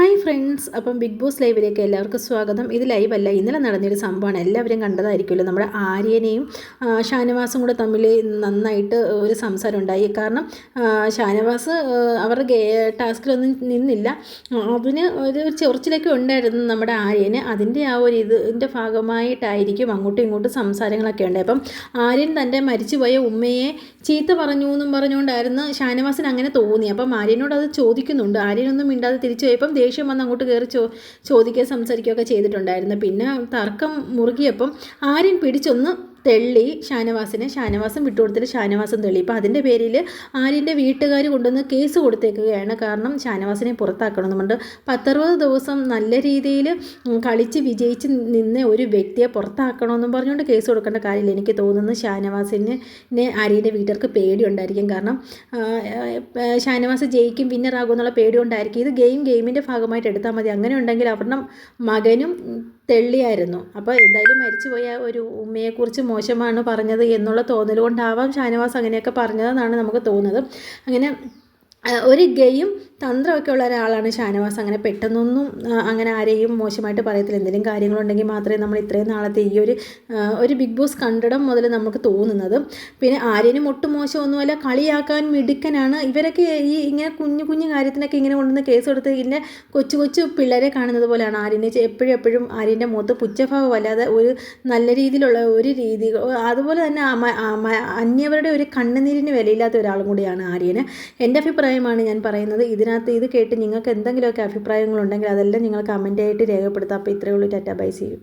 Hi friends, അപ്പം big boss ലൈവിലേക്ക് എല്ലാവർക്കും സ്വാഗതം. ഇത് ലൈവല്ല, ഇന്നലെ നടന്നൊരു സംഭവമാണ്. എല്ലാവരും കണ്ടതായിരിക്കുമല്ലോ. നമ്മുടെ ആര്യനെയും ഷാനവാസും കൂടെ തമ്മിൽ നന്നായിട്ട് ഒരു സംസാരം ഉണ്ടായി. കാരണം ഷാനവാസ് അവരുടെ ടാസ്കിലൊന്നും നിന്നില്ല. അതിന് ഒരു ചൊറിച്ചിലൊക്കെ ഉണ്ടായിരുന്നു നമ്മുടെ ആര്യന്. അതിൻ്റെ ആ ഒരു ഇതിൻ്റെ ഭാഗമായിട്ടായിരിക്കും അങ്ങോട്ടും ഇങ്ങോട്ടും സംസാരങ്ങളൊക്കെ ഉണ്ട്. അപ്പം ആര്യൻ തൻ്റെ മരിച്ചുപോയ ഉമ്മയെ ചീത്ത പറഞ്ഞു എന്നും പറഞ്ഞുകൊണ്ടായിരുന്നു ഷാനവാസിന് അങ്ങനെ തോന്നി. അപ്പം ആര്യനോട് അത് ചോദിക്കുന്നുണ്ട്. ആര്യനൊന്നും മിണ്ടാതെ തിരിച്ചു പോയപ്പം ദേഷ്യം വന്ന് അങ്ങോട്ട് കയറി ചോദിക്കുകയോ സംസാരിക്കുകയൊക്കെ ചെയ്തിട്ടുണ്ടായിരുന്നു. പിന്നെ തർക്കം മുറുകിയപ്പം ആര്യൻ പിടിച്ചൊന്ന് തെള്ളി ഷാനവാസം വിട്ടുകൊടുത്തിട്ട് ഷാനവാസം തെള്ളി. ഇപ്പം അതിൻ്റെ പേരിൽ ആര്യൻ്റെ വീട്ടുകാർ കൊണ്ടുവന്ന് കേസ് കൊടുത്തേക്കുകയാണ്. കാരണം ഷാനവാസിനെ പുറത്താക്കണമെന്ന് പറഞ്ഞിട്ട് 10-60 ദിവസം നല്ല രീതിയിൽ കളിച്ച് വിജയിച്ച് നിന്ന ഒരു വ്യക്തിയെ പുറത്താക്കണമെന്നും പറഞ്ഞുകൊണ്ട് കേസ് കൊടുക്കേണ്ട കാര്യമില്ല. എനിക്ക് തോന്നുന്നു ഷാനവാസിനെ ആര്യൻ്റെ വീട്ടുകാർക്ക് പേടിയുണ്ടായിരിക്കും. കാരണം ഷാനവാസ് ജയിക്കും, വിന്നറാകും എന്നുള്ള പേടിയുണ്ടായിരിക്കും. ഇത് ഗെയിമിൻ്റെ ഭാഗമായിട്ട് എടുത്താൽ മതി. അങ്ങനെ ഉണ്ടെങ്കിൽ അവരുടെ മകനും തെള്ളിയായിരുന്നു. അപ്പോൾ എന്തായാലും മരിച്ചുപോയ ഒരു ഉമ്മയെക്കുറിച്ച് മോശമാണ് പറഞ്ഞത് എന്നുള്ള തോന്നൽ കൊണ്ടാവാം ഷാനവാസ് അങ്ങനെയൊക്കെ പറഞ്ഞതെന്നാണ് നമുക്ക് തോന്നുന്നത്. അങ്ങനെ ഒരു ഗെയിം തന്ത്രമൊക്കെ ഉള്ള ഒരാളാണ് ഷാനവാസ്. അങ്ങനെ പെട്ടെന്നൊന്നും അങ്ങനെ ആരെയും മോശമായിട്ട് പറയത്തില്ല. എന്തെങ്കിലും കാര്യങ്ങളുണ്ടെങ്കിൽ മാത്രമേ നമ്മൾ ഇത്രയും നാളത്തെ ഈ ഒരു ബിഗ് ബോസ് കണ്ടിടം മുതൽ നമുക്ക് തോന്നുന്നത്. പിന്നെ ആര്യനും ഒട്ടും മോശമൊന്നുമല്ല, കളിയാക്കാൻ മിടുക്കനാണ്. ഇവരൊക്കെ ഇങ്ങനെ കുഞ്ഞു കാര്യത്തിനൊക്കെ ഇങ്ങനെ കൊണ്ടുവന്ന് കേസ് കൊടുത്ത് ഇങ്ങനെ കൊച്ചു പിള്ളേരെ കാണുന്നത് പോലെയാണ് ആര്യനെ. എപ്പോഴും ആര്യൻ്റെ മുഖത്ത് പുച്ഛഭാവം അല്ലാതെ ഒരു നല്ല രീതിയിലുള്ള ഒരു രീതി. അതുപോലെ തന്നെ അന്യവരുടെ ഒരു കണ്ണുനീരിന് വിലയില്ലാത്ത ഒരാളും കൂടിയാണ് ആര്യന്. എൻ്റെ അഭിപ്രായമാണ് ഞാൻ പറയുന്നത്. ഇത് കേട്ട് നിങ്ങൾക്ക് എന്തെങ്കിലുമൊക്കെ അഭിപ്രായങ്ങളുണ്ടെങ്കിൽ അതെല്ലാം നിങ്ങൾ കമൻ്റായിട്ട് രേഖപ്പെടുത്താം. അപ്പോൾ ഇത്രയേ ഉള്ളൂ. Tata, bye, see U.